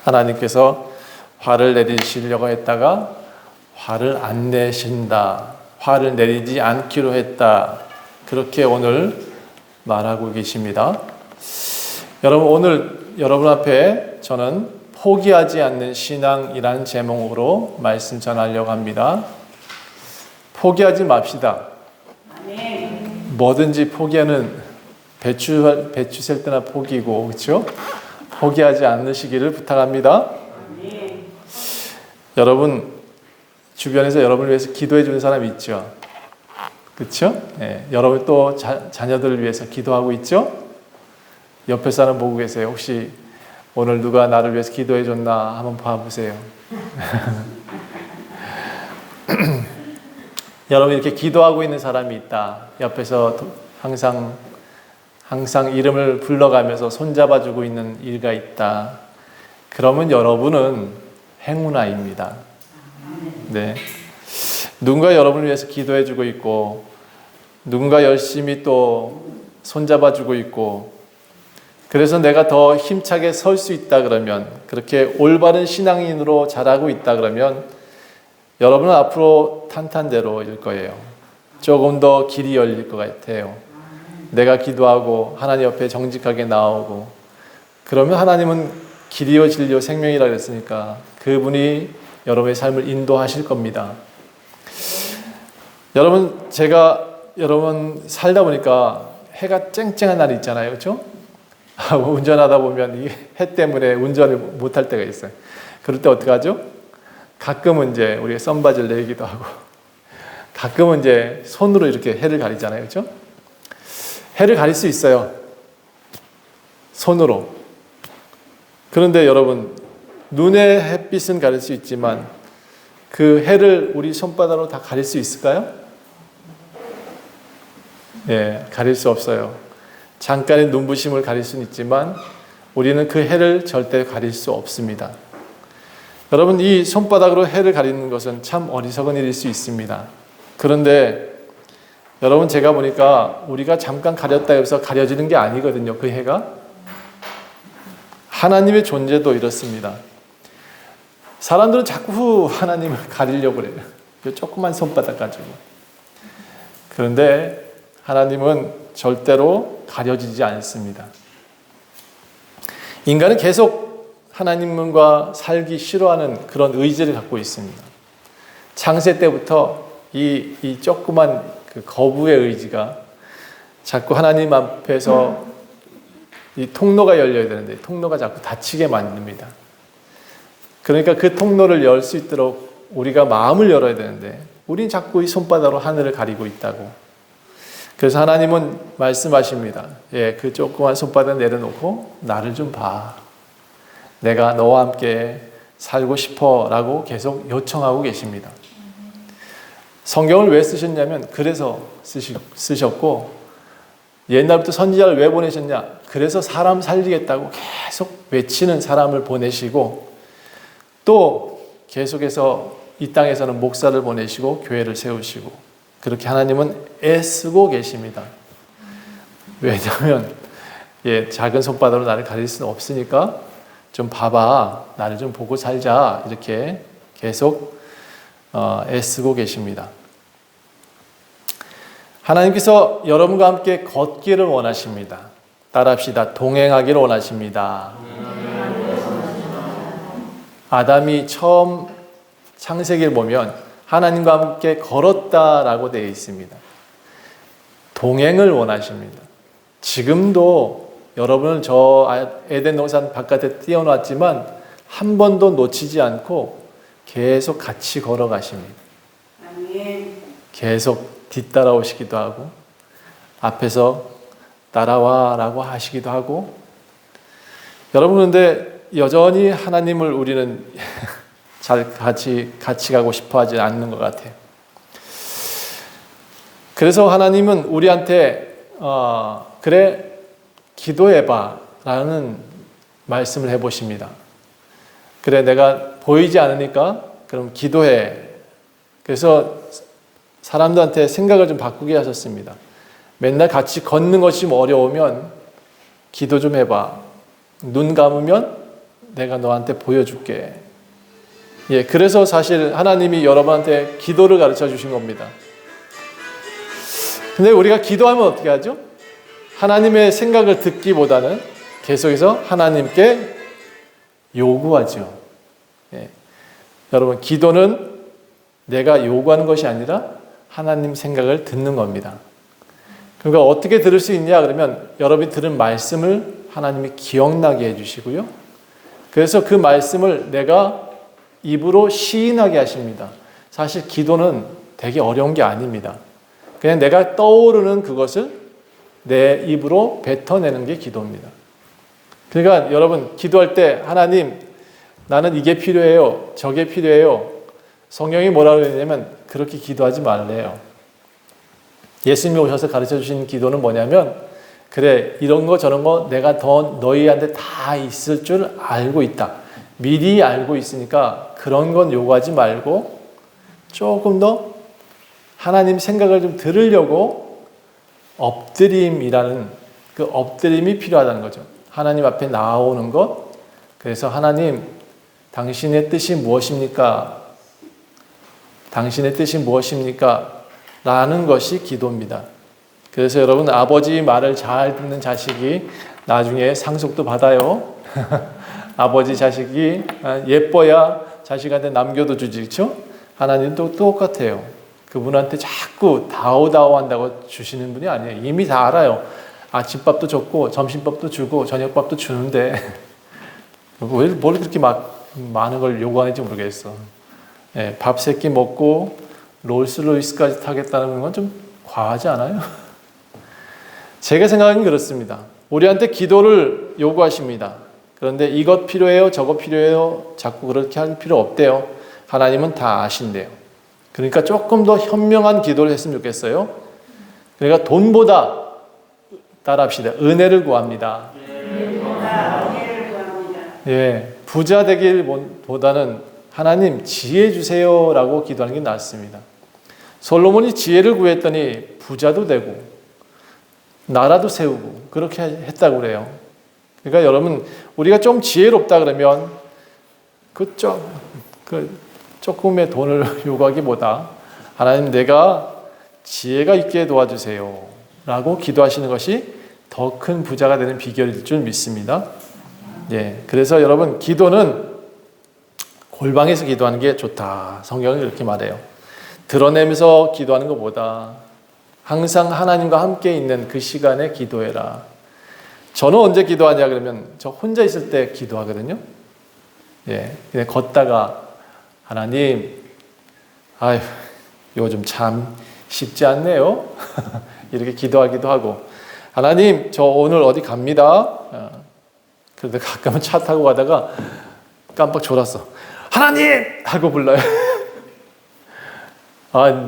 하나님께서 화를 내리시려고 했다가 화를 안 내신다. 화를 내리지 않기로 했다. 그렇게 오늘 말하고 계십니다. 여러분, 오늘 여러분 앞에 저는 포기하지 않는 신앙이라는 제목으로 말씀 전하려고 합니다. 포기하지 맙시다. 뭐든지 포기하는 배추 셀 때나 포기고, 그렇죠? 포기하지 않으시기를 부탁합니다. 여러분 주변에서 여러분을 위해서 기도해 주는 사람이 있죠. 그렇죠? 네. 여러분 또 자녀들을 위해서 기도하고 있죠? 옆에 사람 보고 계세요. 혹시 오늘 누가 나를 위해서 기도해 줬나 한번 봐보세요. 여러분 이렇게 기도하고 있는 사람이 있다. 옆에서 항상 이름을 불러가면서 손잡아주고 있는 이가 있다. 그러면 여러분은 행운아입니다. 네. 누군가 여러분을 위해서 기도해주고 있고, 누군가 열심히 또 손잡아주고 있고, 그래서 내가 더 힘차게 설 수 있다 그러면, 그렇게 올바른 신앙인으로 자라고 있다 그러면, 여러분은 앞으로 탄탄대로일 거예요. 조금 더 길이 열릴 것 같아요. 내가 기도하고 하나님 옆에 정직하게 나오고, 그러면 하나님은 길이요 진리요 생명이라 그랬으니까 그분이 여러분의 삶을 인도하실 겁니다. 여러분, 제가 여러분 살다 보니까 해가 쨍쨍한 날이 있잖아요. 그렇죠? 운전하다 보면 이 해 때문에 운전을 못할 때가 있어요. 그럴 때 어떻게 하죠? 가끔은 이제 우리가 선바지를 내기도 하고, 가끔은 이제 손으로 이렇게 해를 가리잖아요. 그렇죠? 해를 가릴 수 있어요. 손으로. 그런데 여러분, 눈의 햇빛은 가릴 수 있지만 그 해를 우리 손바닥으로 다 가릴 수 있을까요? 네, 가릴 수 없어요. 잠깐의 눈부심을 가릴 수는 있지만 우리는 그 해를 절대 가릴 수 없습니다. 여러분, 이 손바닥으로 해를 가리는 것은 참 어리석은 일일 수 있습니다. 그런데 여러분, 제가 보니까 우리가 잠깐 가렸다 해서 가려지는 게 아니거든요. 그 해가. 하나님의 존재도 이렇습니다. 사람들은 자꾸 하나님을 가리려고 그래요. 조그만 손바닥 가지고. 그런데 하나님은 절대로 가려지지 않습니다. 인간은 계속 하나님과 살기 싫어하는 그런 의지를 갖고 있습니다. 창세 때부터 이 조그만 그 거부의 의지가 자꾸 하나님 앞에서 이 통로가 열려야 되는데 통로가 자꾸 닫히게 만듭니다. 그러니까 그 통로를 열 수 있도록 우리가 마음을 열어야 되는데 우린 자꾸 이 손바닥으로 하늘을 가리고 있다고. 그래서 하나님은 말씀하십니다. 예, 그 조그만 손바닥 내려놓고 나를 좀 봐. 내가 너와 함께 살고 싶어 라고 계속 요청하고 계십니다. 성경을 왜 쓰셨냐면 그래서 쓰셨고, 옛날부터 선지자를 왜 보내셨냐? 그래서 사람 살리겠다고 계속 외치는 사람을 보내시고, 또 계속해서 이 땅에서는 목사를 보내시고 교회를 세우시고, 그렇게 하나님은 애쓰고 계십니다. 왜냐하면 작은 손바닥으로 나를 가릴 수는 없으니까 좀 봐봐, 나를 좀 보고 살자, 이렇게 계속 애쓰고 계십니다. 하나님께서 여러분과 함께 걷기를 원하십니다. 따라합시다. 동행하기를 원하십니다. 아담이 처음 창세기를 보면 하나님과 함께 걸었다라고 되어 있습니다. 동행을 원하십니다. 지금도 여러분을 저 에덴 동산 바깥에 띄워놨지만 한 번도 놓치지 않고 계속 같이 걸어가십니다. 계속 뒤따라오시기도 하고 앞에서 따라와 라고 하시기도 하고. 여러분, 그런데 여전히 하나님을 우리는 잘 같이 가고 싶어 하지 않는 것 같아요. 그래서 하나님은 우리한테 그래, 기도해봐 라는 말씀을 해보십니다. 그래, 내가 보이지 않으니까 그럼 기도해. 그래서 사람들한테 생각을 좀 바꾸게 하셨습니다. 맨날 같이 걷는 것이 어려우면 기도 좀 해봐. 눈 감으면 내가 너한테 보여줄게. 예, 그래서 사실 하나님이 여러분한테 기도를 가르쳐 주신 겁니다. 근데 우리가 기도하면 어떻게 하죠? 하나님의 생각을 듣기보다는 계속해서 하나님께 요구하죠. 예. 여러분, 기도는 내가 요구하는 것이 아니라 하나님 생각을 듣는 겁니다. 그러니까 어떻게 들을 수 있냐 그러면 여러분이 들은 말씀을 하나님이 기억나게 해주시고요. 그래서 그 말씀을 내가 입으로 시인하게 하십니다. 사실 기도는 되게 어려운 게 아닙니다. 그냥 내가 떠오르는 그것을 내 입으로 뱉어내는 게 기도입니다. 그러니까 여러분 기도할 때 하나님 나는 이게 필요해요. 저게 필요해요. 성경이 뭐라고 그러냐면 그렇게 기도하지 말래요. 예수님이 오셔서 가르쳐 주신 기도는 뭐냐면 그래 이런 거 저런 거 내가 더 너희한테 다 있을 줄 알고 있다. 미리 알고 있으니까 그런 건 요구하지 말고 조금 더 하나님 생각을 좀 들으려고 엎드림이라는 그 엎드림이 필요하다는 거죠. 하나님 앞에 나오는 것. 그래서 하나님 당신의 뜻이 무엇입니까? 당신의 뜻이 무엇입니까? 라는 것이 기도입니다. 그래서 여러분 아버지 말을 잘 듣는 자식이 나중에 상속도 받아요. 아버지 자식이 예뻐야 자식한테 남겨도 주지, 그렇죠? 하나님도 똑같아요. 그분한테 자꾸 다오다오 한다고 주시는 분이 아니에요. 이미 다 알아요. 아침밥도 줬고 점심밥도 주고 저녁밥도 주는데 왜 뭘 그렇게 많은 걸 요구하는지 모르겠어. 예, 밥 3끼 먹고 롤스로이스까지 타겠다는 건 좀 과하지 않아요? 제가 생각하기엔 그렇습니다. 우리한테 기도를 요구하십니다. 그런데 이것 필요해요, 저것 필요해요, 자꾸 그렇게 할 필요 없대요. 하나님은 다 아신대요. 그러니까 조금 더 현명한 기도를 했으면 좋겠어요. 그러니까 돈보다 따라합시다. 은혜를 구합니다. 예, 부자 되기보다는 하나님 지혜 주세요라고 기도하는 게 낫습니다. 솔로몬이 지혜를 구했더니 부자도 되고 나라도 세우고 그렇게 했다고 그래요. 그러니까 여러분 우리가 좀 지혜롭다 그러면 그 조금의 돈을 요구하기보다 하나님 내가 지혜가 있게 도와주세요 라고 기도하시는 것이 더 큰 부자가 되는 비결일 줄 믿습니다. 예, 그래서 여러분 기도는 골방에서 기도하는 게 좋다. 성경은 이렇게 말해요. 드러내면서 기도하는 것보다 항상 하나님과 함께 있는 그 시간에 기도해라. 저는 언제 기도하냐 그러면 저 혼자 있을 때 기도하거든요. 예, 그냥 걷다가 하나님, 아유 요즘 참 쉽지 않네요. 이렇게 기도하기도 하고 하나님 저 오늘 어디 갑니다. 그런데 가끔은 차 타고 가다가 깜빡 졸았어. 하나님! 하고 불러요.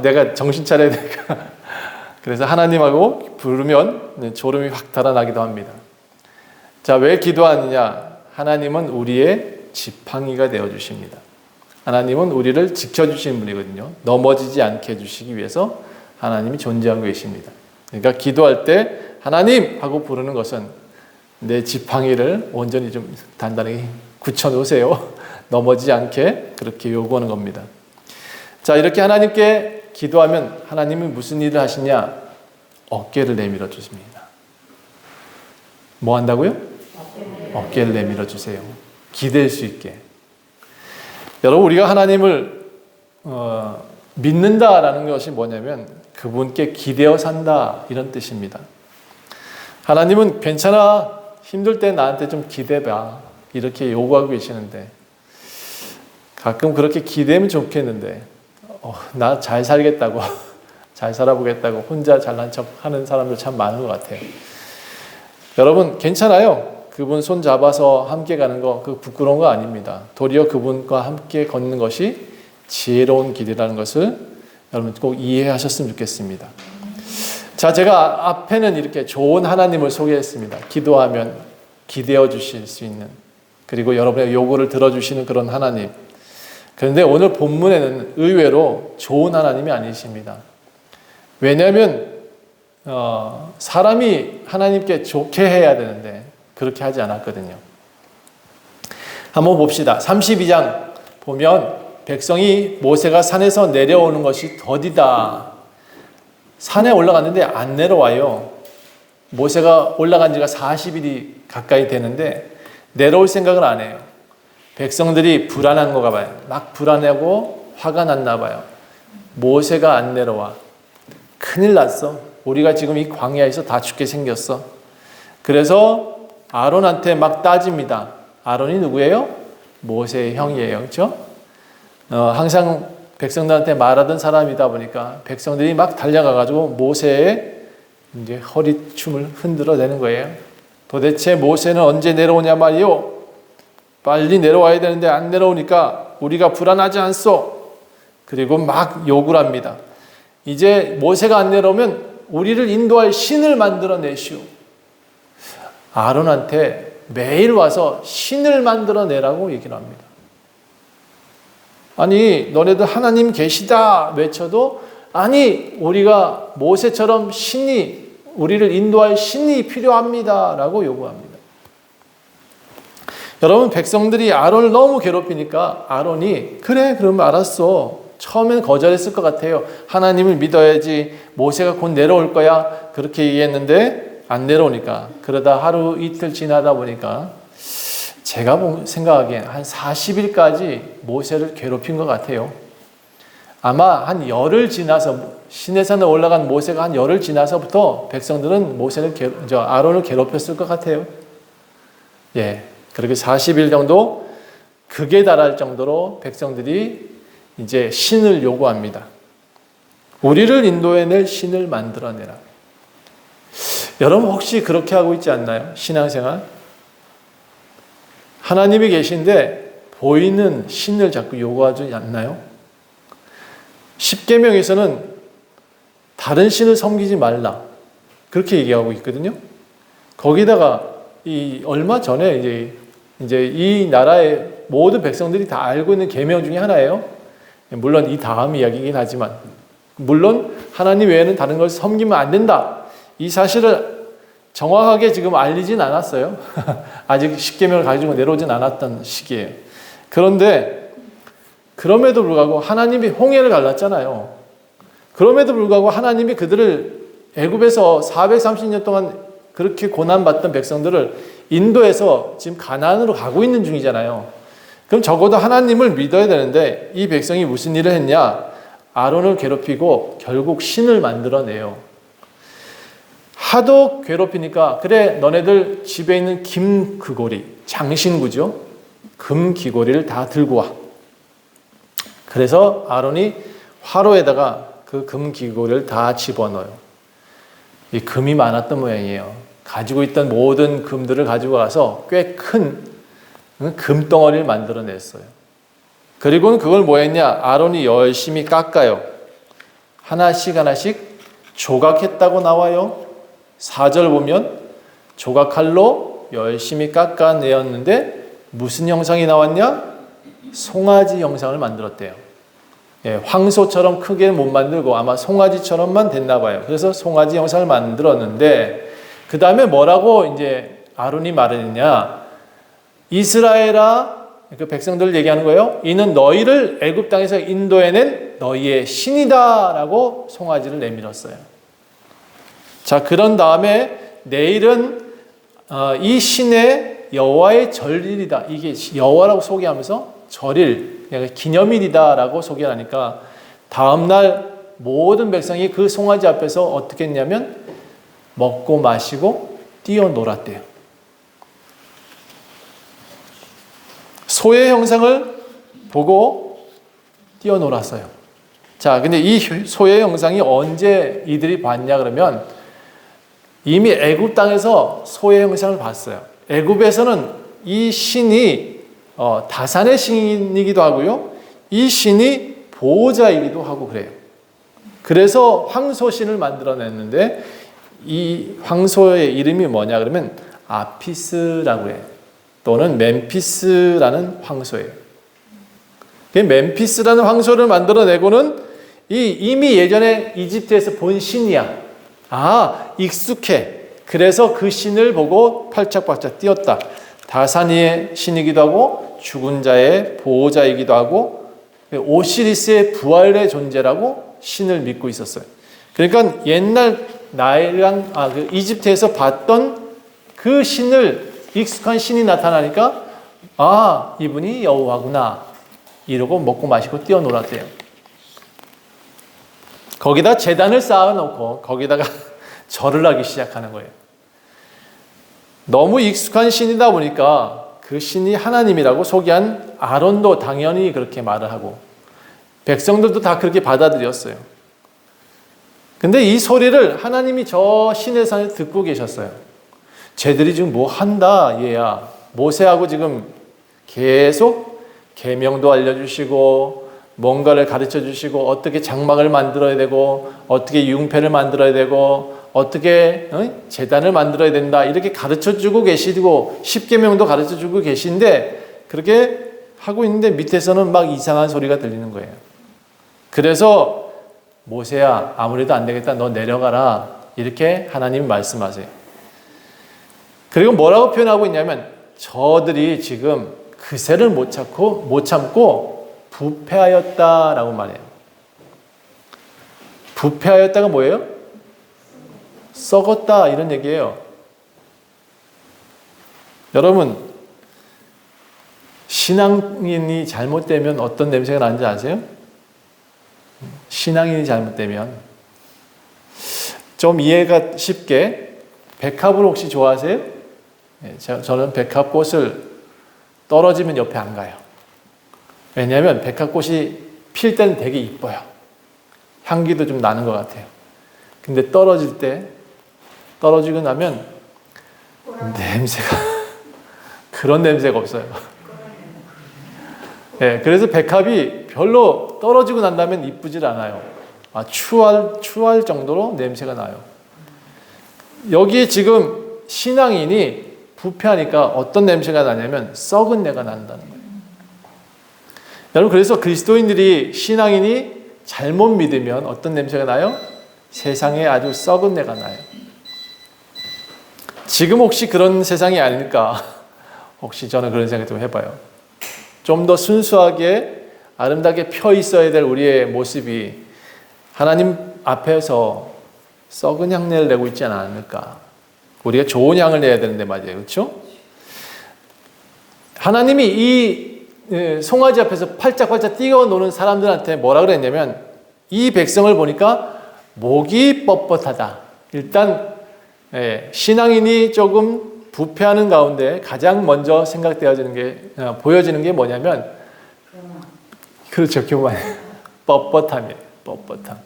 내가 정신 차려야 되니까. 그래서 하나님하고 부르면 졸음이 확 달아나기도 합니다. 자, 왜 기도하느냐? 하나님은 우리의 지팡이가 되어주십니다. 하나님은 우리를 지켜주시는 분이거든요. 넘어지지 않게 해주시기 위해서 하나님이 존재하고 계십니다. 그러니까 기도할 때 하나님! 하고 부르는 것은 내 지팡이를 온전히 좀 단단히 굳혀놓으세요. 넘어지지 않게 그렇게 요구하는 겁니다. 자, 이렇게 하나님께 기도하면 하나님은 무슨 일을 하시냐? 어깨를 내밀어 주십니다. 뭐 한다고요? 어깨를 내밀어 주세요. 기댈 수 있게. 여러분 우리가 하나님을 믿는다라는 것이 뭐냐면 그분께 기대어 산다 이런 뜻입니다. 하나님은 괜찮아 힘들 때 나한테 좀 기대봐 이렇게 요구하고 계시는데 가끔 그렇게 기대면 좋겠는데 나 잘 살겠다고 잘 살아보겠다고 혼자 잘난 척 하는 사람들 참 많은 것 같아요. 여러분 괜찮아요. 그분 손 잡아서 함께 가는 거 그 부끄러운 거 아닙니다. 도리어 그분과 함께 걷는 것이 지혜로운 길이라는 것을 여러분 꼭 이해하셨으면 좋겠습니다. 자, 제가 앞에는 이렇게 좋은 하나님을 소개했습니다. 기도하면 기대어 주실 수 있는 그리고 여러분의 요구를 들어주시는 그런 하나님. 그런데 오늘 본문에는 의외로 좋은 하나님이 아니십니다. 왜냐하면 사람이 하나님께 좋게 해야 되는데 그렇게 하지 않았거든요. 한번 봅시다. 32장 보면 백성이 모세가 산에서 내려오는 것이 더디다. 산에 올라갔는데 안 내려와요. 모세가 올라간 지가 40일이 가까이 되는데 내려올 생각을 안 해요. 백성들이 불안한 거가 봐요. 막 불안하고 화가 났나 봐요. 모세가 안 내려와. 큰일 났어. 우리가 지금 이 광야에서 다 죽게 생겼어. 그래서 아론한테 막 따집니다. 아론이 누구예요? 모세의 형이에요. 그렇죠? 항상 백성들한테 말하던 사람이다 보니까 백성들이 막 달려가가지고 모세의 이제 허리춤을 흔들어내는 거예요. 도대체 모세는 언제 내려오냐 말이요. 빨리 내려와야 되는데 안 내려오니까 우리가 불안하지 않소. 그리고 막 욕을 합니다. 이제 모세가 안 내려오면 우리를 인도할 신을 만들어내시오. 아론한테 매일 와서 신을 만들어내라고 얘기를 합니다. 아니 너네들 하나님 계시다 외쳐도 아니 우리가 모세처럼 신이 우리를 인도할 신이 필요합니다 라고 요구합니다. 여러분 백성들이 아론을 너무 괴롭히니까 아론이 그래 그러면 알았어. 처음엔 거절했을 것 같아요. 하나님을 믿어야지 모세가 곧 내려올 거야 그렇게 얘기했는데 안 내려오니까 그러다 하루 이틀 지나다 보니까 제가 생각하기엔 한 40일까지 모세를 괴롭힌 것 같아요. 아마 한 열흘 지나서 시내산에 올라간 모세가 한 열흘 지나서부터 백성들은 아론을 괴롭혔을 것 같아요. 예, 그렇게 40일 정도 극에 달할 정도로 백성들이 이제 신을 요구합니다. 우리를 인도해낼 신을 만들어내라. 여러분 혹시 그렇게 하고 있지 않나요? 신앙생활? 하나님이 계신데 보이는 신을 자꾸 요구하지 않나요? 십계명에서는 다른 신을 섬기지 말라 그렇게 얘기하고 있거든요. 거기다가 얼마 전에 이제 이 나라의 모든 백성들이 다 알고 있는 계명 중에 하나예요. 물론 이 다음 이야기이긴 하지만 물론 하나님 외에는 다른 걸 섬기면 안 된다. 이 사실을 정확하게 지금 알리진 않았어요. 아직 십계명을 가지고 내려오진 않았던 시기예요. 그런데 그럼에도 불구하고 하나님이 홍해를 갈랐잖아요. 그럼에도 불구하고 하나님이 그들을 애굽에서 430년 동안 그렇게 고난받던 백성들을 인도해서 지금 가나안으로 가고 있는 중이잖아요. 그럼 적어도 하나님을 믿어야 되는데 이 백성이 무슨 일을 했냐? 아론을 괴롭히고 결국 신을 만들어내요. 하도 괴롭히니까 그래 너네들 집에 있는 김 귀고리 장신구죠. 금 귀고리를 다 들고 와. 그래서 아론이 화로에다가 그 금 귀고리를 다 집어넣어요. 이 금이 많았던 모양이에요. 가지고 있던 모든 금들을 가지고 가서 꽤 큰 금덩어리를 만들어냈어요. 그리고는 그걸 뭐 했냐? 아론이 열심히 깎아요. 하나씩 하나씩 조각했다고 나와요. 4절 보면 조각칼로 열심히 깎아내었는데 무슨 형상이 나왔냐? 송아지 형상을 만들었대요. 예, 황소처럼 크게 못 만들고 아마 송아지처럼만 됐나 봐요. 그래서 송아지 형상을 만들었는데 그 다음에 뭐라고 이제 아론이 말했냐? 이스라엘아, 그 백성들 얘기하는 거예요. 이는 너희를 애굽 땅에서 인도해낸 너희의 신이다라고 송아지를 내밀었어요. 자, 그런 다음에 내일은 이 신의 여호와의 절일이다. 이게 여호와라고 소개하면서 절일, 기념일이다라고 소개하니까 다음날 모든 백성이 그 송아지 앞에서 어떻게 했냐면 먹고 마시고 뛰어놀았대요. 소의 형상을 보고 뛰어놀았어요. 자, 근데 이 소의 형상이 언제 이들이 봤냐 그러면 이미 애굽 땅에서 소의 형상을 봤어요. 애굽에서는 이 신이 다산의 신이기도 하고요. 이 신이 보호자이기도 하고 그래요. 그래서 황소신을 만들어냈는데 이 황소의 이름이 뭐냐 그러면 아피스라고 해요. 또는 멤피스라는 황소예요. 멤피스라는 황소를 만들어내고는 이미 예전에 이집트에서 본 신이야. 아, 익숙해. 그래서 그 신을 보고 팔짝팔짝 뛰었다. 다산이의 신이기도 하고 죽은 자의 보호자이기도 하고 오시리스의 부활의 존재라고 신을 믿고 있었어요. 그러니까 옛날 나일강 그 이집트에서 봤던 그 신을 익숙한 신이 나타나니까 아, 이분이 여호와구나 이러고 먹고 마시고 뛰어놀았대요. 거기다 제단을 쌓아놓고 거기다가 절을 하기 시작하는 거예요. 너무 익숙한 신이다 보니까 그 신이 하나님이라고 소개한 아론도 당연히 그렇게 말을 하고 백성들도 다 그렇게 받아들였어요. 근데 이 소리를 하나님이 저 신의 산에 듣고 계셨어요. 쟤들이 지금 뭐 한다 얘야. 모세하고 지금 계속 계명도 알려주시고 뭔가를 가르쳐 주시고 어떻게 장막을 만들어야 되고 어떻게 융패를 만들어야 되고 어떻게 제단을 만들어야 된다 이렇게 가르쳐 주고 계시고 십계명도 가르쳐 주고 계신데 그렇게 하고 있는데 밑에서는 막 이상한 소리가 들리는 거예요. 그래서 모세야 아무래도 안 되겠다 너 내려가라 이렇게 하나님이 말씀하세요. 그리고 뭐라고 표현하고 있냐면 저들이 지금 그새를 못 참고 부패하였다라고 말해요. 부패하였다가 뭐예요? 썩었다 이런 얘기예요. 여러분 신앙인이 잘못되면 어떤 냄새가 나는지 아세요? 신앙인이 잘못되면 좀 이해가 쉽게 백합을 혹시 좋아하세요? 저는 백합꽃을 떨어지면 옆에 안 가요. 왜냐하면 백합꽃이 필 때는 되게 이뻐요. 향기도 좀 나는 것 같아요. 근데 떨어지고 나면 냄새가 그런 냄새가 없어요. 네, 그래서 백합이 별로 떨어지고 난 다음에 이쁘질 않아요. 추할 정도로 냄새가 나요. 여기에 지금 신앙인이 부패하니까 어떤 냄새가 나냐면 썩은 내가 난다는 거예요. 여러분 그래서 그리스도인들이 신앙인이 잘못 믿으면 어떤 냄새가 나요? 세상에 아주 썩은 내가 나요. 지금 혹시 그런 세상이 아닐까? 혹시 저는 그런 생각 좀 해봐요. 좀 더 순수하게 아름답게 펴 있어야 될 우리의 모습이 하나님 앞에서 썩은 향내를 내고 있지 않을까? 우리가 좋은 향을 내야 되는데 말이에요. 그렇죠? 하나님이 이 송아지 앞에서 팔짝팔짝 뛰어노는 사람들한테 뭐라 그랬냐면 이 백성을 보니까 목이 뻣뻣하다. 일단 신앙인이 조금 부패하는 가운데 가장 먼저 생각되어지는 게 보여지는 게 뭐냐면 그렇죠. 교만. 뻣뻣함이에요. 뻣뻣함.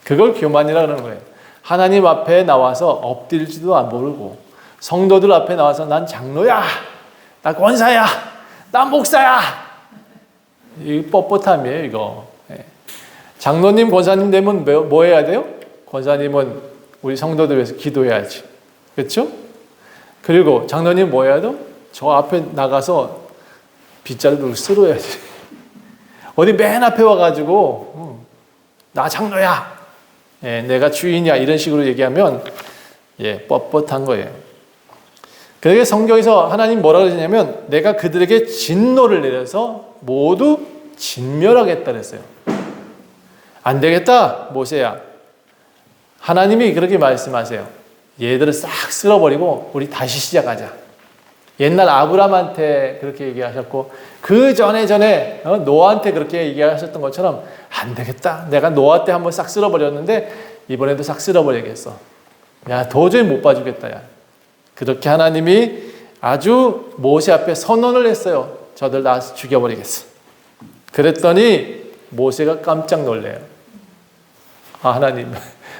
그걸 교만이라고 하는 거예요. 하나님 앞에 나와서 엎드릴지도 안 모르고 성도들 앞에 나와서 난 장로야. 나 권사야. 나 목사야. 이 뻣뻣함이에요. 이거. 장로님 권사님 되면 뭐 해야 돼요? 권사님은 우리 성도들 위해서 기도해야지. 그렇죠? 그리고 장로님 뭐 해야 돼요? 저 앞에 나가서 빗자루를 쓸어야지. 어디 맨 앞에 와가지고 나 장로야. 내가 주인이야. 이런 식으로 얘기하면 뻣뻣한 거예요. 그러게 성경에서 하나님 뭐라고 그러냐면 내가 그들에게 진노를 내려서 모두 진멸하겠다 그랬어요. 안 되겠다 모세야. 하나님이 그렇게 말씀하세요. 얘들을 싹 쓸어버리고 우리 다시 시작하자. 옛날 아브라함한테 그렇게 얘기하셨고 그 전에 노아한테 그렇게 얘기하셨던 것처럼 안 되겠다. 내가 노아 때 한번 싹 쓸어버렸는데 이번에도 싹 쓸어버리겠어. 야 도저히 못 봐주겠다. 야. 그렇게 하나님이 아주 모세 앞에 선언을 했어요. 저들 다 죽여버리겠어. 그랬더니 모세가 깜짝 놀래요. 하나님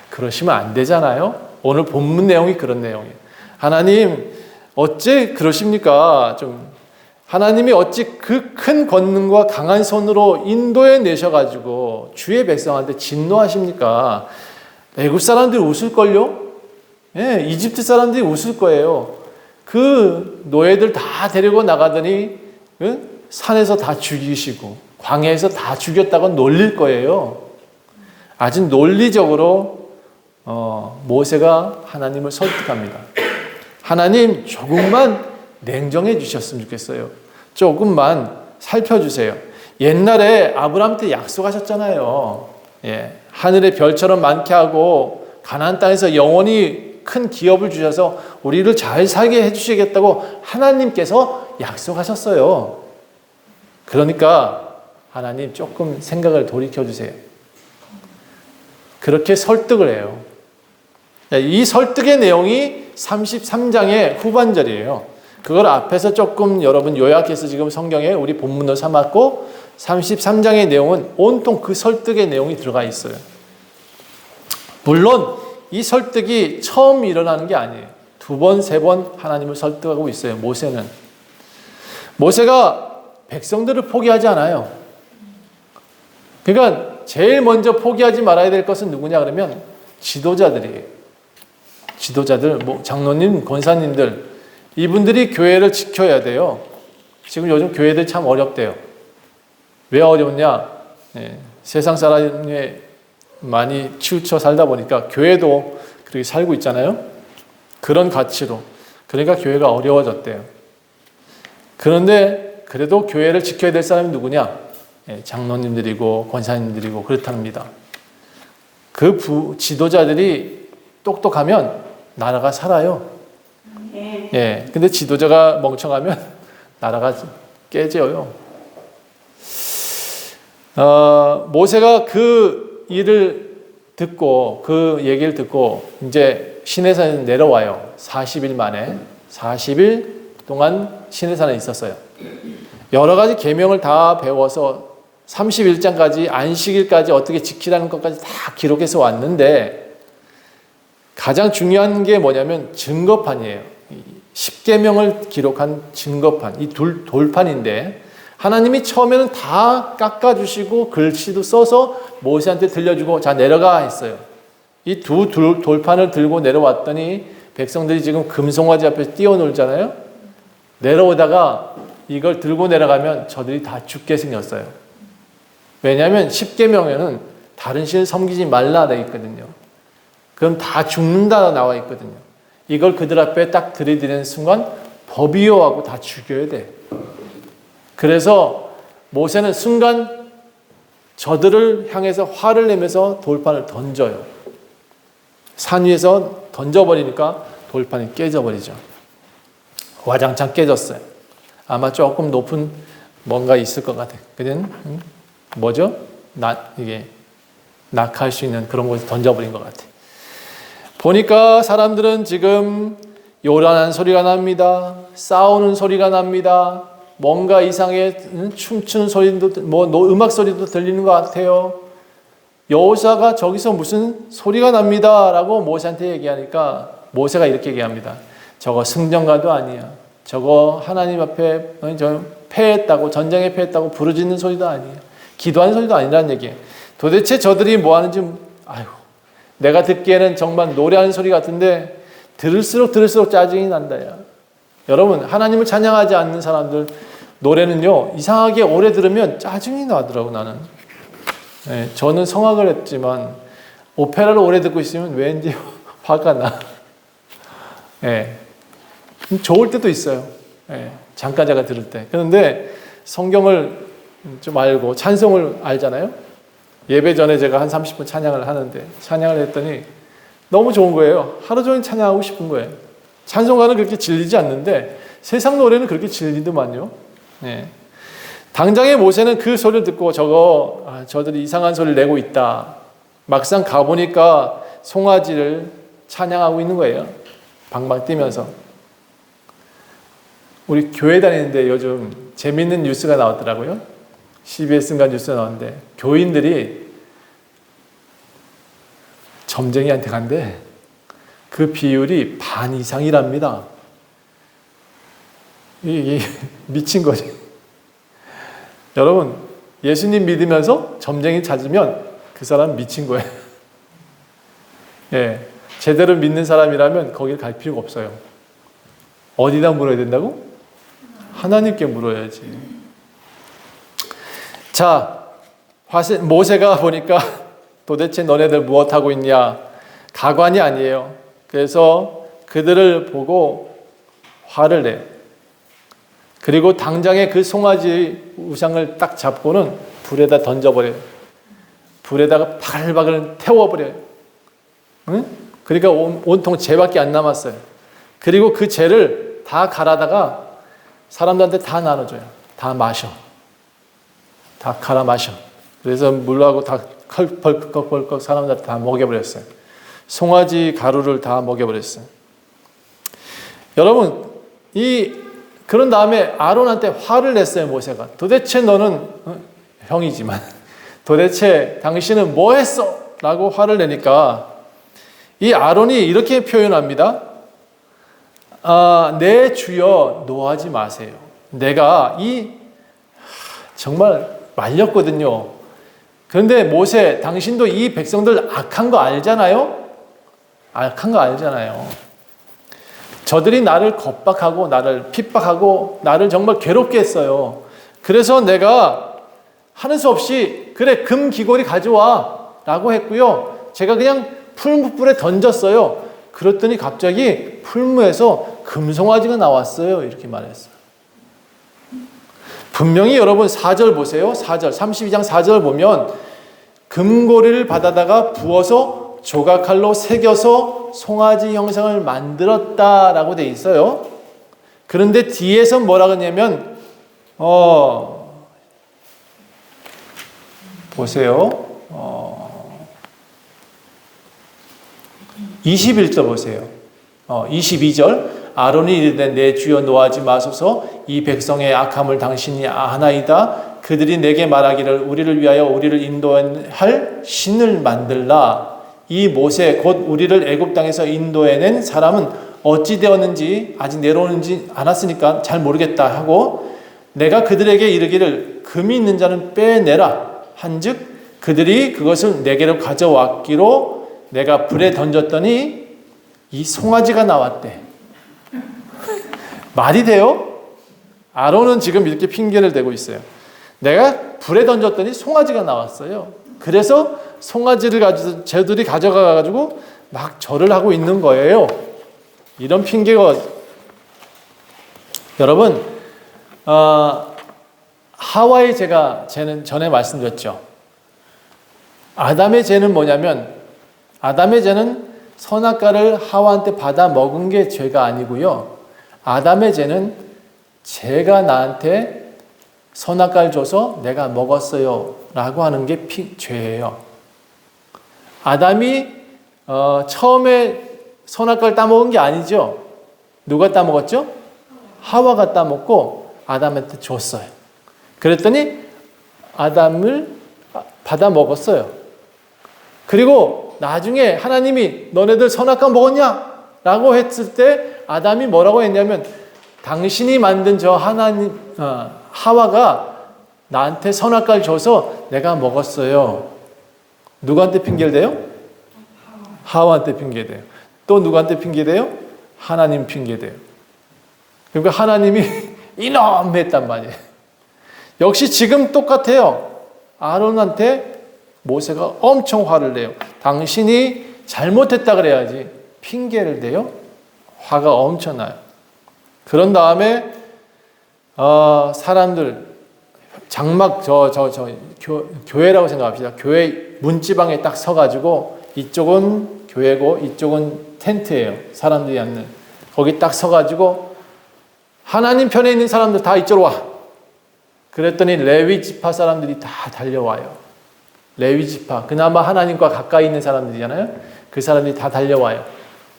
그러시면 안 되잖아요. 오늘 본문 내용이 그런 내용이에요. 하나님 어째 그러십니까? 하나님이 어찌 그 큰 권능과 강한 손으로 인도해 내셔가지고 주의 백성한테 진노하십니까? 애굽 사람들이 웃을걸요? 이집트 사람들이 웃을 거예요. 그 노예들 다 데리고 나가더니 산에서 다 죽이시고 광야에서 다 죽였다고 놀릴 거예요. 아주 논리적으로 모세가 하나님을 설득합니다. 하나님 조금만 냉정해 주셨으면 좋겠어요. 조금만 살펴주세요. 옛날에 아브라함한테 약속하셨잖아요. 예, 하늘의 별처럼 많게 하고 가나안 땅에서 영원히 큰 기업을 주셔서 우리를 잘 살게 해주시겠다고 하나님께서 약속하셨어요. 그러니까 하나님 조금 생각을 돌이켜주세요. 그렇게 설득을 해요. 이 설득의 내용이 33장의 후반절이에요. 그걸 앞에서 조금 여러분 요약해서 지금 성경에 우리 본문으로 삼았고 33장의 내용은 온통 그 설득의 내용이 들어가 있어요. 물론 이 설득이 처음 일어나는 게 아니에요. 2번, 3번 하나님을 설득하고 있어요. 모세가 백성들을 포기하지 않아요. 그러니까 제일 먼저 포기하지 말아야 될 것은 누구냐 그러면 지도자들이에요. 지도자들, 장로님, 권사님들, 이분들이 교회를 지켜야 돼요. 지금 요즘 교회들 참 어렵대요. 왜 어렵냐? 세상 사람에 많이 치우쳐 살다 보니까 교회도 그렇게 살고 있잖아요. 그런 가치로. 그러니까 교회가 어려워졌대요. 그런데 그래도 교회를 지켜야 될 사람이 누구냐? 장로님들이고 권사님들이고 그렇답니다. 그 지도자들이 똑똑하면 나라가 살아요. 예, 근데 지도자가 멍청하면 나라가 깨져요. 모세가 그 일을 듣고 그 얘기를 듣고 이제 시내산에 내려와요. 40일 만에 40일 동안 시내산에 있었어요. 여러 가지 계명을 다 배워서 31장까지 안식일까지 어떻게 지키라는 것까지 다 기록해서 왔는데 가장 중요한 게 뭐냐면 증거판이에요. 10계명을 기록한 증거판, 이 돌판인데 하나님이 처음에는 다 깎아주시고 글씨도 써서 모세한테 들려주고 자 내려가 했어요. 이 두 돌판을 들고 내려왔더니 백성들이 지금 금송아지 앞에서 뛰어놀잖아요. 내려오다가 이걸 들고 내려가면 저들이 다 죽게 생겼어요. 왜냐하면 10계명에는 다른 신을 섬기지 말라 되어 있거든요. 그럼 다 죽는다 나와 있거든요. 이걸 그들 앞에 딱 들이대는 순간 법이요하고 다 죽여야 돼. 그래서 모세는 순간 저들을 향해서 화를 내면서 돌판을 던져요. 산 위에서 던져버리니까 돌판이 깨져버리죠. 와장창 깨졌어요. 아마 조금 높은 뭔가 있을 것 같아. 그는 뭐죠? 이게 낙할 수 있는 그런 곳에 던져버린 것 같아. 보니까 사람들은 지금 요란한 소리가 납니다. 싸우는 소리가 납니다. 뭔가 이상해 춤추는 소리도 음악 소리도 들리는 것 같아요. 여호수아가 저기서 무슨 소리가 납니다 라고 모세한테 얘기하니까 모세가 이렇게 얘기합니다. 저거 승전가도 아니야. 저거 하나님 앞에 패했다고 전쟁에 패했다고 부르짖는 소리도 아니에요. 기도하는 소리도 아니라는 얘기예요. 도대체 저들이 뭐 하는지 내가 듣기에는 정말 노래하는 소리 같은데 들을수록 짜증이 난다. 야. 여러분 하나님을 찬양하지 않는 사람들 노래는요 이상하게 오래 들으면 짜증이 나더라고 나는. 네, 저는 성악을 했지만 오페라를 오래 듣고 있으면 왠지 화가 나. 네, 좋을 때도 있어요. 네, 잠깐 제가 들을 때. 그런데 성경을 좀 알고 찬송을 알잖아요. 예배 전에 제가 한 30분 찬양을 하는데 찬양을 했더니 너무 좋은 거예요. 하루 종일 찬양하고 싶은 거예요. 찬송가는 그렇게 질리지 않는데 세상 노래는 그렇게 질리더만요. 네. 당장에 모세는 그 소리를 듣고 저들이 이상한 소리를 내고 있다. 막상 가보니까 송아지를 찬양하고 있는 거예요. 방방 뛰면서. 우리 교회 다니는데 요즘 재밌는 뉴스가 나왔더라고요. CBS인가 뉴스가 나왔는데 교인들이 점쟁이한테 간대. 그 비율이 반 이상이랍니다. 이게 미친 거지. 여러분 예수님 믿으면서 점쟁이 찾으면 그 사람 미친 거예요. 예, 제대로 믿는 사람이라면 거길 갈 필요가 없어요. 어디다 물어야 된다고? 하나님께 물어야지. 자, 모세가 보니까 도대체 너네들 무엇하고 있냐? 가관이 아니에요. 그래서 그들을 보고 화를 내요. 그리고 당장에 그 송아지 우상을 딱 잡고는 불에다 던져버려요. 불에다가 바글바글 태워버려요. 응? 그러니까 온통 재밖에 안 남았어요. 그리고 그 재를 다 갈아다가 사람들한테 다 나눠줘요. 다 마셔. 다 갈아 마셔. 그래서 물하고 다 벌컥벌컥 사람들한테 다 먹여버렸어요. 송아지 가루를 다 먹여버렸어요. 여러분, 그런 다음에 아론한테 화를 냈어요, 모세가. 도대체 너는, 형이지만, 도대체 당신은 뭐 했어? 라고 화를 내니까, 이 아론이 이렇게 표현합니다. 내 주여 노하지 마세요. 내가 정말 말렸거든요. 그런데 모세, 당신도 이 백성들 악한 거 알잖아요? 악한 거 알잖아요. 저들이 나를 겁박하고 나를 핍박하고 나를 정말 괴롭게 했어요. 그래서 내가 하는 수 없이 그래 금 귀걸이 가져와 라고 했고요. 제가 그냥 풀무불에 던졌어요. 그랬더니 갑자기 풀무에서 금송아지가 나왔어요. 이렇게 말했어요. 분명히 여러분 4절 보세요. 4절 32장 4절 보면 금고리를 받아다가 부어서 조각칼로 새겨서 송아지 형상을 만들었다라고 돼 있어요. 그런데 뒤에서 뭐라고 하냐면 보세요. 21절 보세요. 22절 아론이 이르되 내 주여 노하지 마소서 이 백성의 악함을 당신이 아나이다. 그들이 내게 말하기를 우리를 위하여 우리를 인도할 신을 만들라. 이 모세 곧 우리를 애굽 땅에서 인도해낸 사람은 어찌 되었는지 아직 내려오는지 않았으니까 잘 모르겠다 하고 내가 그들에게 이르기를 금이 있는 자는 빼내라 한즉 그들이 그것을 내게로 가져왔기로 내가 불에 던졌더니 이 송아지가 나왔대. 말이 돼요? 아론은 지금 이렇게 핑계를 대고 있어요. 내가 불에 던졌더니 송아지가 나왔어요. 그래서 송아지를 가지고 쟤들이 가져가가지고 막 절을 하고 있는 거예요. 이런 핑계가 여러분 하와의 죄는 전에 말씀드렸죠. 아담의 죄는 뭐냐면 아담의 죄는 선악과를 하와한테 받아 먹은 게 죄가 아니고요. 아담의 죄는 제가 나한테 선악과를 줘서 내가 먹었어요 라고 하는 게 죄예요. 아담이 처음에 선악과를 따먹은 게 아니죠. 누가 따먹었죠? 하와가 따먹고 아담한테 줬어요. 그랬더니 아담을 받아 먹었어요. 그리고 나중에 하나님이 너네들 선악과 먹었냐? 라고 했을 때 아담이 뭐라고 했냐면 당신이 만든 저 하와가 나한테 선악과를 줘서 내가 먹었어요. 누구한테 핑계를 대요? 하와한테 핑계대요. 또 누구한테 핑계대요? 하나님 핑계대요. 그러니까 하나님이 이놈 했단 말이에요. 역시 지금 똑같아요. 아론한테 모세가 엄청 화를 내요. 당신이 잘못했다 그래야지 핑계를 대요? 화가 엄청 나요. 그런 다음에 사람들 장막 교회라고 생각합시다. 교회 문지방에 딱 서가지고 이쪽은 교회고 이쪽은 텐트예요. 사람들이 앉는 거기 딱 서가지고 하나님 편에 있는 사람들 다 이쪽으로 와. 그랬더니 레위 지파 사람들이 다 달려와요. 레위 지파 그나마 하나님과 가까이 있는 사람들이잖아요. 그 사람들이 다 달려와요.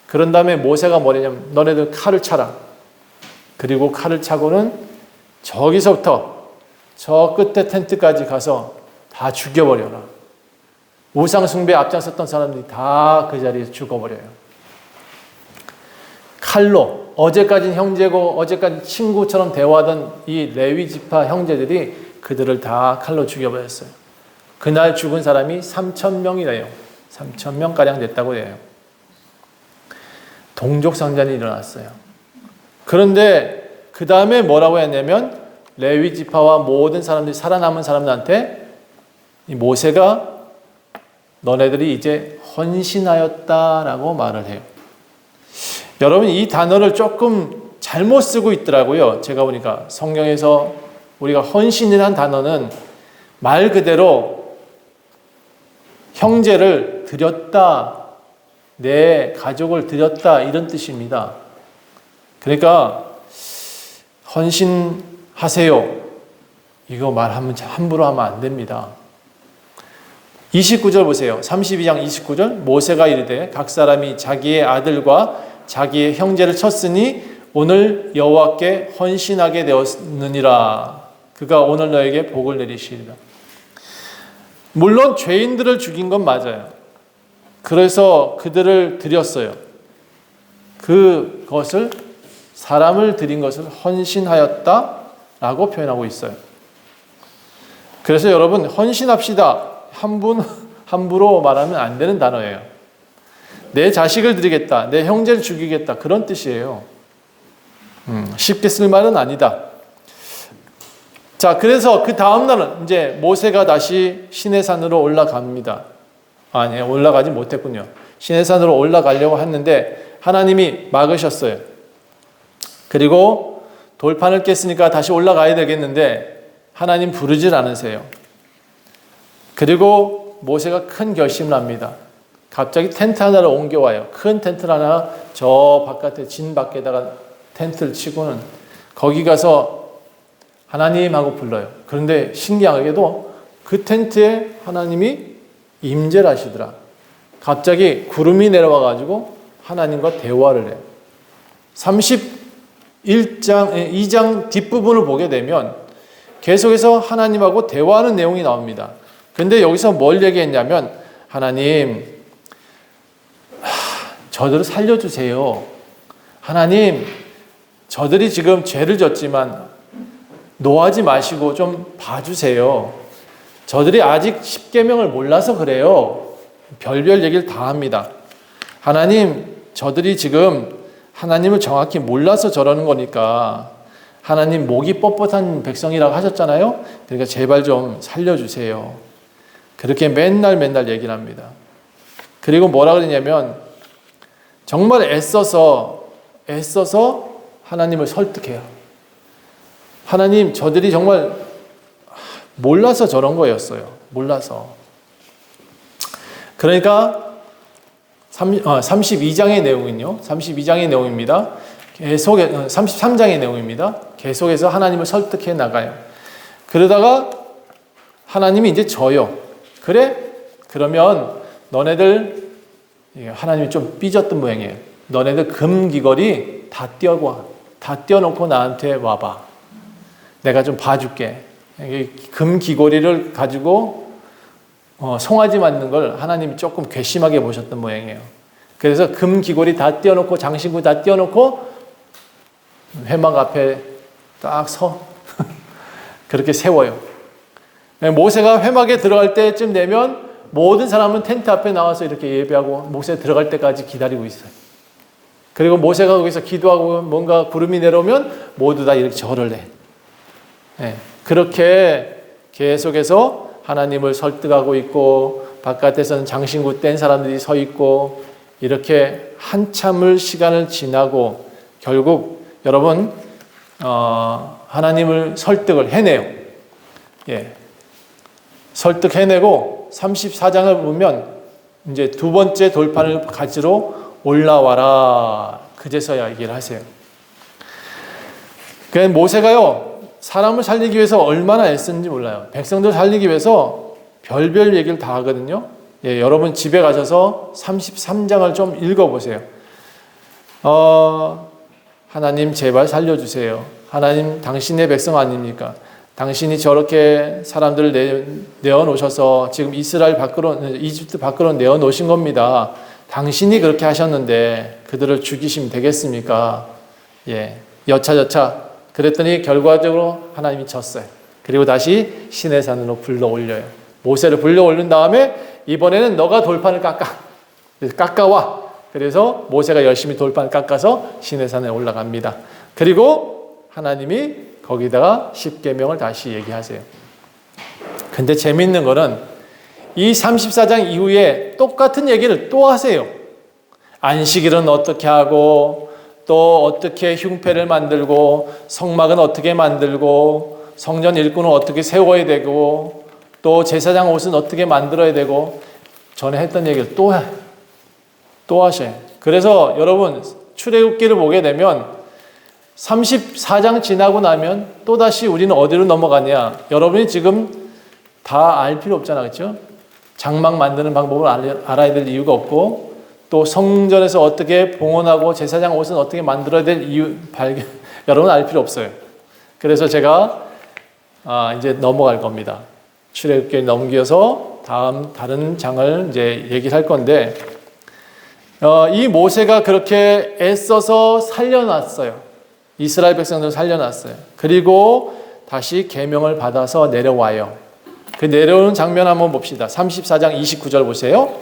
그런 다음에 모세가 뭐냐면 너네들 칼을 차라. 그리고 칼을 차고는 저기서부터 저 끝에 텐트까지 가서 다 죽여버려라. 우상 숭배에 앞장섰던 사람들이 다 그 자리에서 죽어버려요. 칼로 어제까지는 형제고 어제까지 친구처럼 대화하던 이 레위 지파 형제들이 그들을 다 칼로 죽여버렸어요. 그날 죽은 사람이 3,000명이래요. 3,000명가량 됐다고 해요. 동족상잔이 일어났어요. 그런데 그 다음에 뭐라고 했냐면 레위 지파와 모든 사람들이 살아남은 사람들한테 이 모세가 너네들이 이제 헌신하였다라고 말을 해요. 여러분 이 단어를 조금 잘못 쓰고 있더라고요. 제가 보니까 성경에서 우리가 헌신이라는 단어는 말 그대로 형제를 드렸다, 내 가족을 드렸다 이런 뜻입니다. 그러니까 헌신하세요. 이거 말하면 함부로 하면 안 됩니다. 29절 보세요. 32장 29절 모세가 이르되 각 사람이 자기의 아들과 자기의 형제를 쳤으니 오늘 여호와께 헌신하게 되었느니라. 그가 오늘 너에게 복을 내리시리라. 물론 죄인들을 죽인 건 맞아요. 그래서 그들을 드렸어요. 그것을 사람을 드린 것을 헌신하였다라고 표현하고 있어요. 그래서 여러분 헌신합시다. 함부로 말하면 안 되는 단어예요. 내 자식을 드리겠다. 내 형제를 죽이겠다. 그런 뜻이에요. 쉽게 쓸 말은 아니다. 자, 그래서 그 다음 날은 이제 모세가 다시 시내산으로 올라갑니다. 아니, 올라가지 못했군요. 시내산으로 올라가려고 했는데 하나님이 막으셨어요. 그리고 돌판을 깼으니까 다시 올라가야 되겠는데 하나님 부르질 않으세요. 그리고 모세가 큰 결심을 합니다. 갑자기 텐트 하나를 옮겨와요. 큰 텐트 하나 저 바깥에 진 밖에다가 텐트를 치고는 거기 가서 하나님 하고 불러요. 그런데 신기하게도 그 텐트에 하나님이 임재를 하시더라. 갑자기 구름이 내려와 가지고 하나님과 대화를 해요. 2장 뒷부분을 보게 되면 계속해서 하나님하고 대화하는 내용이 나옵니다. 근데 여기서 뭘 얘기했냐면 하나님 저들을 살려주세요. 하나님 저들이 지금 죄를 졌지만 노하지 마시고 좀 봐주세요. 저들이 아직 십계명을 몰라서 그래요. 별별 얘기를 다 합니다. 하나님 저들이 지금 하나님을 정확히 몰라서 저러는 거니까 하나님 목이 뻣뻣한 백성이라고 하셨잖아요. 그러니까 제발 좀 살려주세요. 그렇게 맨날 얘기를 합니다. 그리고 뭐라 그러냐면 정말 애써서 하나님을 설득해요. 하나님 저들이 정말 몰라서 저런 거였어요. 몰라서. 그러니까 32장의 내용은요. 32장의 내용입니다. 33장의 내용입니다. 계속해서 하나님을 설득해 나가요. 그러다가 하나님이 이제 져요. 그래? 그러면 너네들 하나님이 좀 삐졌던 모양이에요. 너네들 금귀걸이 다 떼어놓고 나한테 와봐. 내가 좀 봐줄게. 금귀걸이를 가지고 송아지 맞는 걸 하나님이 조금 괘씸하게 보셨던 모양이에요. 그래서 금귀걸이 다 떼어놓고 장신구 다 떼어놓고 회막 앞에 딱 그렇게 세워요. 모세가 회막에 들어갈 때쯤 되면 모든 사람은 텐트 앞에 나와서 이렇게 예배하고 모세 들어갈 때까지 기다리고 있어요. 그리고 모세가 거기서 기도하고 뭔가 구름이 내려오면 모두 다 이렇게 절을 해. 그렇게 계속해서 하나님을 설득하고 있고 바깥에서는 장신구 뗀 사람들이 서 있고 이렇게 한참을 시간을 지나고 결국 여러분 하나님을 설득을 해내요. 설득해내고 34장을 보면 이제 두 번째 돌판을 가지러 올라와라. 그제서야 얘기를 하세요. 그러니까 모세가요 사람을 살리기 위해서 얼마나 애쓰는지 몰라요. 백성들 살리기 위해서 별별 얘기를 다 하거든요. 여러분 집에 가셔서 33장을 좀 읽어보세요. 하나님 제발 살려주세요. 하나님 당신의 백성 아닙니까? 당신이 저렇게 사람들을 내어놓으셔서 지금 이집트 밖으로 내어놓으신 겁니다. 당신이 그렇게 하셨는데 그들을 죽이시면 되겠습니까? 여차저차 그랬더니 결과적으로 하나님이 졌어요. 그리고 다시 시내산으로 불러 올려요. 모세를 불러 올린 다음에 이번에는 너가 돌판을 깎아와. 그래서 모세가 열심히 돌판을 깎아서 시내산에 올라갑니다. 그리고 하나님이 거기다가 십계명을 다시 얘기하세요. 근데 재미있는 거는 이 34장 이후에 똑같은 얘기를 또 하세요. 안식일은 어떻게 하고 또 어떻게 흉패를 만들고 성막은 어떻게 만들고 성전 일꾼은 어떻게 세워야 되고 또 제사장 옷은 어떻게 만들어야 되고 전에 했던 얘기를 또 하셔요. 그래서 여러분 출애굽기를 보게 되면 34장 지나고 나면 또다시 우리는 어디로 넘어가냐. 여러분이 지금 다 알 필요 없잖아. 그렇죠? 장막 만드는 방법을 알아야 될 이유가 없고 또 성전에서 어떻게 봉헌하고 제사장 옷은 어떻게 만들어야 될 이유 여러분 알 필요 없어요. 그래서 제가 이제 넘어갈 겁니다. 출애굽기를 넘겨서 다른 장을 이제 얘기를 할 건데 이 모세가 그렇게 애써서 살려놨어요. 이스라엘 백성들을 살려놨어요. 그리고 다시 계명을 받아서 내려와요. 그 내려오는 장면 한번 봅시다. 34장 29절 보세요.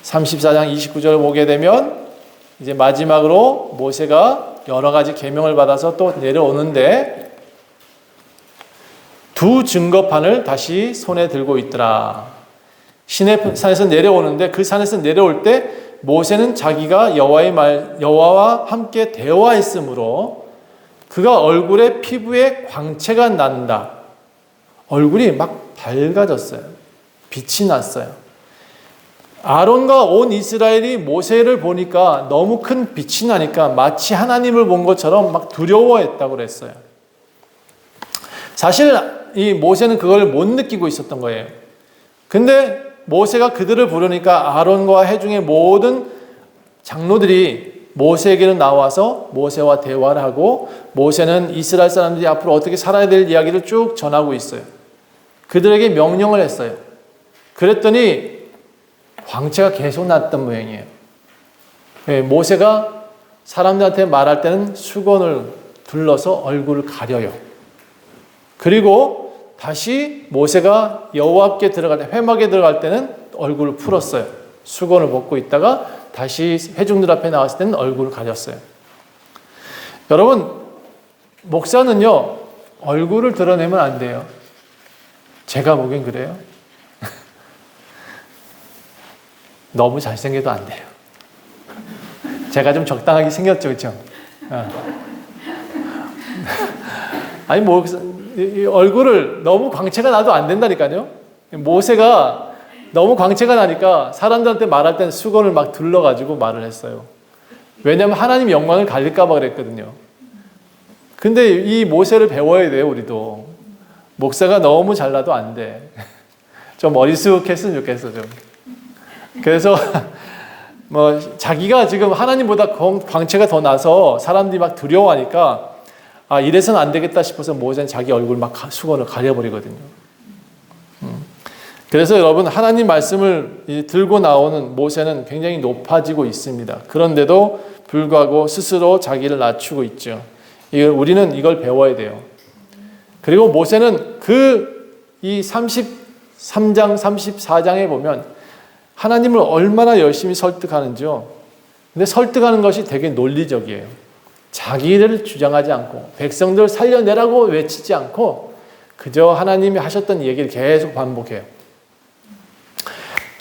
34장 29절 보게 되면 이제 마지막으로 모세가 여러 가지 계명을 받아서 또 내려오는데 두 증거판을 다시 손에 들고 있더라. 시내 산에서 내려오는데 그 산에서 내려올 때 모세는 자기가 여호와와 함께 대화했으므로 그가 얼굴에 피부에 광채가 난다. 얼굴이 막 밝아졌어요. 빛이 났어요. 아론과 온 이스라엘이 모세를 보니까 너무 큰 빛이 나니까 마치 하나님을 본 것처럼 막 두려워했다고 그랬어요. 사실 이 모세는 그걸 못 느끼고 있었던 거예요. 근데 모세가 그들을 부르니까 아론과 회중의 모든 장로들이 모세에게로 나와서 모세와 대화를 하고 모세는 이스라엘 사람들이 앞으로 어떻게 살아야 될 이야기를 쭉 전하고 있어요. 그들에게 명령을 했어요. 그랬더니 광채가 계속 났던 모양이에요. 모세가 사람들한테 말할 때는 수건을 둘러서 얼굴을 가려요. 그리고 다시 모세가 여호와께 들어갈 때, 회막에 들어갈 때는 얼굴을 풀었어요. 수건을 벗고 있다가 다시 회중들 앞에 나왔을 때는 얼굴을 가렸어요. 여러분, 목사는요, 얼굴을 드러내면 안 돼요. 제가 보기엔 그래요. 너무 잘생겨도 안 돼요. 제가 좀 적당하게 생겼죠, 그렇죠? 아니 뭐 얼굴을 너무 광채가 나도 안 된다니까요. 모세가 너무 광채가 나니까 사람들한테 말할 때는 수건을 막 둘러가지고 말을 했어요. 왜냐하면 하나님 영광을 가릴까 봐 그랬거든요. 근데 이 모세를 배워야 돼요, 우리도. 목사가 너무 잘나도 안 돼. 좀 어리숙했으면 좋겠어, 좀. 그래서 뭐 자기가 지금 하나님보다 광채가 더 나서 사람들이 막 두려워하니까 이래서는 안 되겠다 싶어서 모세는 자기 얼굴 막 수건을 가려버리거든요. 그래서 여러분 하나님 말씀을 들고 나오는 모세는 굉장히 높아지고 있습니다. 그런데도 불구하고 스스로 자기를 낮추고 있죠. 우리는 이걸 배워야 돼요. 그리고 모세는 이 33장, 34장에 보면 하나님을 얼마나 열심히 설득하는지요. 근데 설득하는 것이 되게 논리적이에요. 자기를 주장하지 않고 백성들을 살려내라고 외치지 않고 그저 하나님이 하셨던 얘기를 계속 반복해요.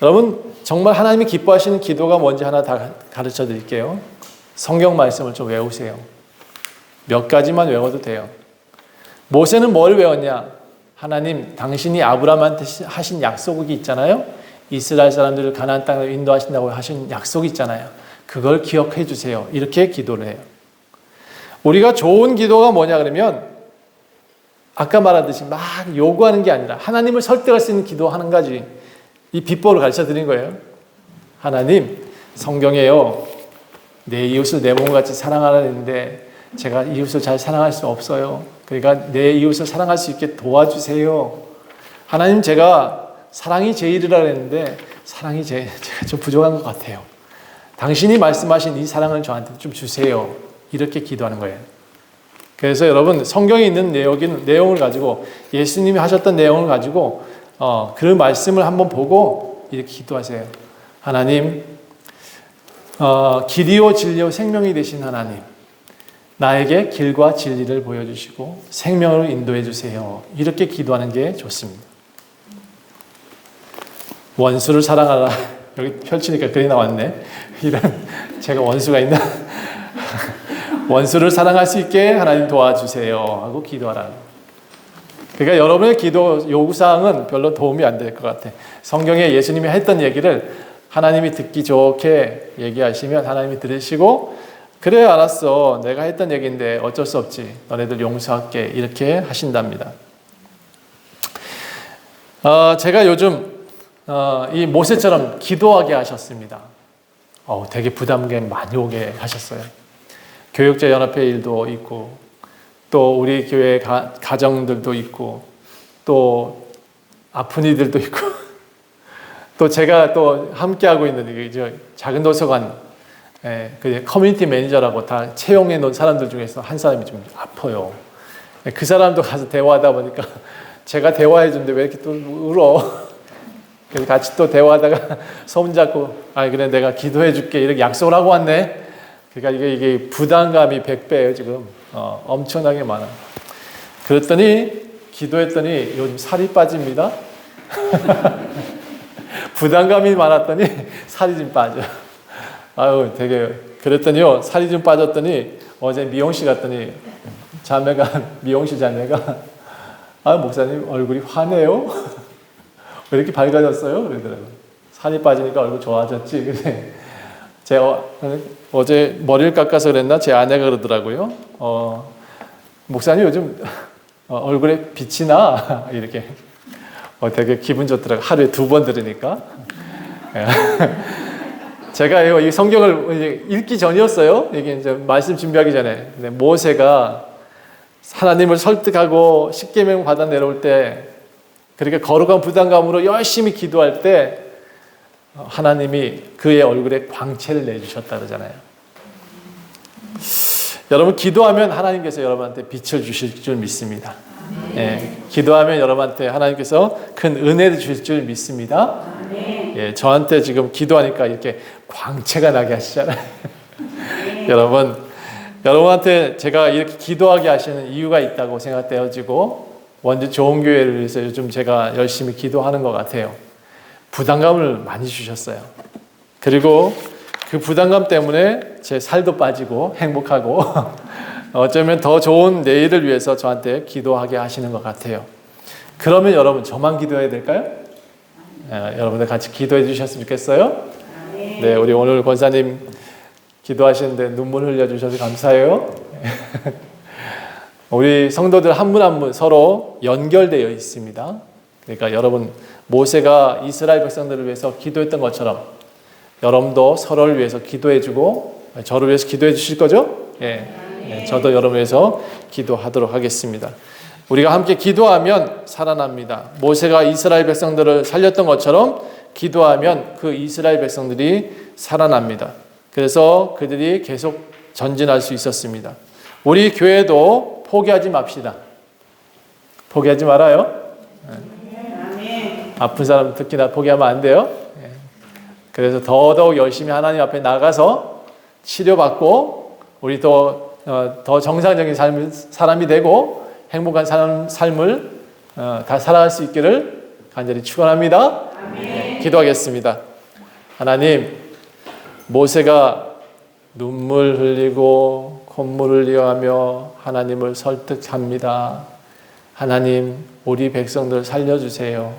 여러분 정말 하나님이 기뻐하시는 기도가 뭔지 하나 다 가르쳐 드릴게요. 성경 말씀을 좀 외우세요. 몇 가지만 외워도 돼요. 모세는 뭘 외웠냐? 하나님 당신이 아브라함한테 하신 약속이 있잖아요. 이스라엘 사람들을 가나안 땅으로 인도하신다고 하신 약속이 있잖아요. 그걸 기억해 주세요. 이렇게 기도를 해요. 우리가 좋은 기도가 뭐냐 그러면 아까 말하듯이 막 요구하는 게 아니라 하나님을 설득할 수 있는 기도 한 가지 이 비법을 가르쳐 드린 거예요. 하나님 성경에요. 내 이웃을 내 몸같이 사랑하라는데 제가 이웃을 잘 사랑할 수 없어요. 그러니까 내 이웃을 사랑할 수 있게 도와주세요. 하나님 제가 사랑이 제일이라 그랬는데 사랑이 제가 좀 부족한 것 같아요. 당신이 말씀하신 이 사랑을 저한테 좀 주세요. 이렇게 기도하는 거예요. 그래서 여러분 성경에 있는 내용을 가지고 예수님이 하셨던 내용을 가지고 그 말씀을 한번 보고 이렇게 기도하세요. 하나님 길이요 진리요 생명이 되신 하나님 나에게 길과 진리를 보여주시고 생명으로 인도해 주세요. 이렇게 기도하는 게 좋습니다. 원수를 사랑하라. 여기 펼치니까 글이 나왔네. 이런 제가 원수가 있나? 원수를 사랑할 수 있게 하나님 도와주세요 하고 기도하라는 거예요. 그러니까 여러분의 기도 요구사항은 별로 도움이 안 될 것 같아. 성경에 예수님이 했던 얘기를 하나님이 듣기 좋게 얘기하시면 하나님이 들으시고, 그래 알았어, 내가 했던 얘기인데 어쩔 수 없지, 너네들 용서할게, 이렇게 하신답니다. 제가 요즘 이 모세처럼 기도하게 하셨습니다. 되게 부담감 많이 오게 하셨어요. 교육자 연합회 일도 있고, 또 우리 교회 가정들도 있고, 또 아픈 이들도 있고, 또 제가 또 함께하고 있는 작은 도서관 그 커뮤니티 매니저라고 다 채용해 놓은 사람들 중에서 한 사람이 좀 아파요. 그 사람도 가서 대화하다 보니까 제가 대화해 주는데 왜 이렇게 또 울어? 그래서 같이 또 대화하다가 손잡고, 그래 내가 기도해 줄게, 이렇게 약속을 하고 왔네. 그러니까 이게 부담감이 100배예요 지금. 엄청나게 많아. 그랬더니 기도했더니 요즘 살이 빠집니다. 부담감이 많았더니 살이 좀 빠져. 되게 그랬더니요, 살이 좀 빠졌더니 어제 미용실 갔더니 미용실 자매가 목사님 얼굴이 환해요. 왜 이렇게 밝아졌어요? 그러더라고요. 살이 빠지니까 얼굴 좋아졌지. 근데 제가 어제 머리를 깎아서 그랬나? 제 아내가 그러더라고요. 목사님 요즘 얼굴에 빛이 나. 이렇게. 되게 기분 좋더라고요. 하루에 2번 들으니까. 제가 이 성경을 읽기 전이었어요. 이게 이제 말씀 준비하기 전에. 근데 모세가 하나님을 설득하고 십계명 받아 내려올 때, 그렇게 거룩한 부담감으로 열심히 기도할 때 하나님이 그의 얼굴에 광채를 내주셨다 그러잖아요. 여러분, 기도하면 하나님께서 여러분한테 빛을 주실 줄 믿습니다. 기도하면 여러분한테 하나님께서 큰 은혜를 주실 줄 믿습니다. 저한테 지금 기도하니까 이렇게 광채가 나게 하시잖아요. 여러분한테 제가 이렇게 기도하게 하시는 이유가 있다고 생각되어지고, 원주 좋은 교회를 위해서 요즘 제가 열심히 기도하는 것 같아요. 부담감을 많이 주셨어요. 그리고 그 부담감 때문에 제 살도 빠지고 행복하고 어쩌면 더 좋은 내일을 위해서 저한테 기도하게 하시는 것 같아요. 그러면 여러분, 저만 기도해야 될까요? 여러분들 같이 기도해 주셨으면 좋겠어요. 네, 우리 오늘 권사님 기도하시는데 눈물 흘려주셔서 감사해요. 우리 성도들 한 분 한 분 서로 연결되어 있습니다. 그러니까 여러분, 모세가 이스라엘 백성들을 위해서 기도했던 것처럼 여러분도 서로를 위해서 기도해주고, 저를 위해서 기도해 주실 거죠? 저도 여러분 위해서 기도하도록 하겠습니다. 우리가 함께 기도하면 살아납니다. 모세가 이스라엘 백성들을 살렸던 것처럼 기도하면 그 이스라엘 백성들이 살아납니다. 그래서 그들이 계속 전진할 수 있었습니다. 우리 교회도 포기하지 맙시다. 포기하지 말아요. 아픈 사람 특히나 포기하면 안 돼요. 그래서 더더욱 열심히 하나님 앞에 나가서 치료받고, 우리 더 정상적인 사람이 되고 행복한 삶을 다 살아갈 수 있기를 간절히 축원합니다. 기도하겠습니다. 하나님, 모세가 눈물 흘리고 콧물을 흘려하며 하나님을 설득합니다. 하나님, 우리 백성들 살려주세요.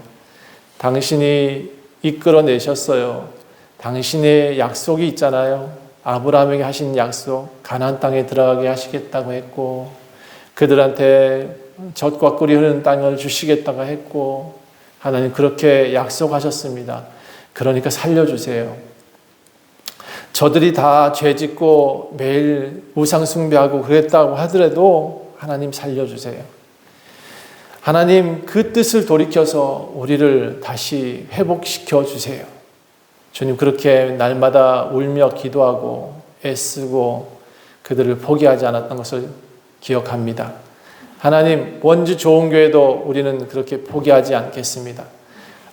당신이 이끌어내셨어요. 당신의 약속이 있잖아요. 아브라함에게 하신 약속, 가나안 땅에 들어가게 하시겠다고 했고, 그들한테 젖과 꿀이 흐르는 땅을 주시겠다고 했고, 하나님 그렇게 약속하셨습니다. 그러니까 살려주세요. 저들이 다 죄짓고 매일 우상 숭배하고 그랬다고 하더라도 하나님 살려주세요. 하나님, 그 뜻을 돌이켜서 우리를 다시 회복시켜 주세요. 주님, 그렇게 날마다 울며 기도하고 애쓰고 그들을 포기하지 않았던 것을 기억합니다. 하나님, 원주 좋은 교회도 우리는 그렇게 포기하지 않겠습니다.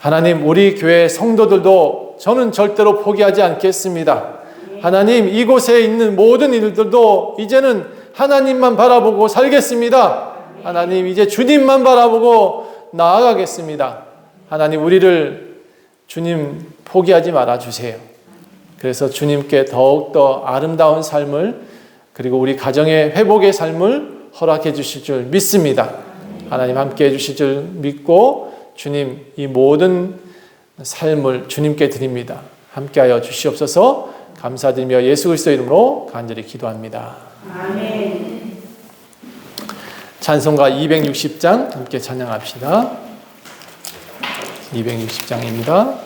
하나님, 우리 교회 성도들도 저는 절대로 포기하지 않겠습니다. 하나님, 이곳에 있는 모든 이들도 이제는 하나님만 바라보고 살겠습니다. 하나님, 이제 주님만 바라보고 나아가겠습니다. 하나님, 우리를 주님 포기하지 말아주세요. 그래서 주님께 더욱더 아름다운 삶을 그리고 우리 가정의 회복의 삶을 허락해 주실 줄 믿습니다. 하나님 함께 해 주실 줄 믿고 주님 이 모든 삶을 주님께 드립니다. 함께하여 주시옵소서. 감사드리며 예수 그리스도 이름으로 간절히 기도합니다. 아멘. 찬송가 260장 함께 찬양합시다. 260장입니다.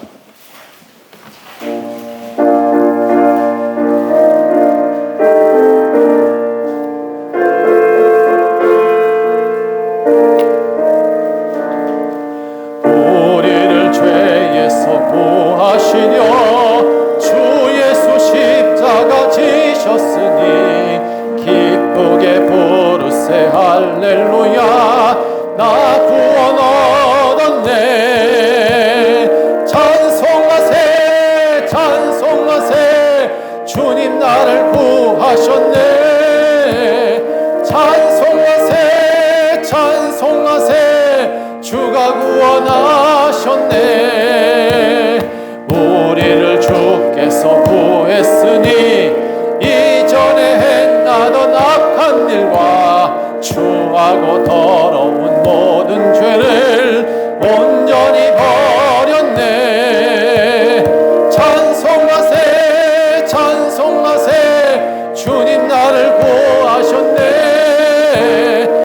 우리를 죄에서 구하시려 주 예수 십자가 지셨으니 기쁘게 부르세 할렐루야 나 구원 얻었네. 찬송하세 찬송하세 주님 나를 구하셨네. 찬송하세 찬송하세 주가 구원하셨네. 우리를 주께서 구했으니 이전에 행하던 악한 일과 추하고 더러운 모든 죄를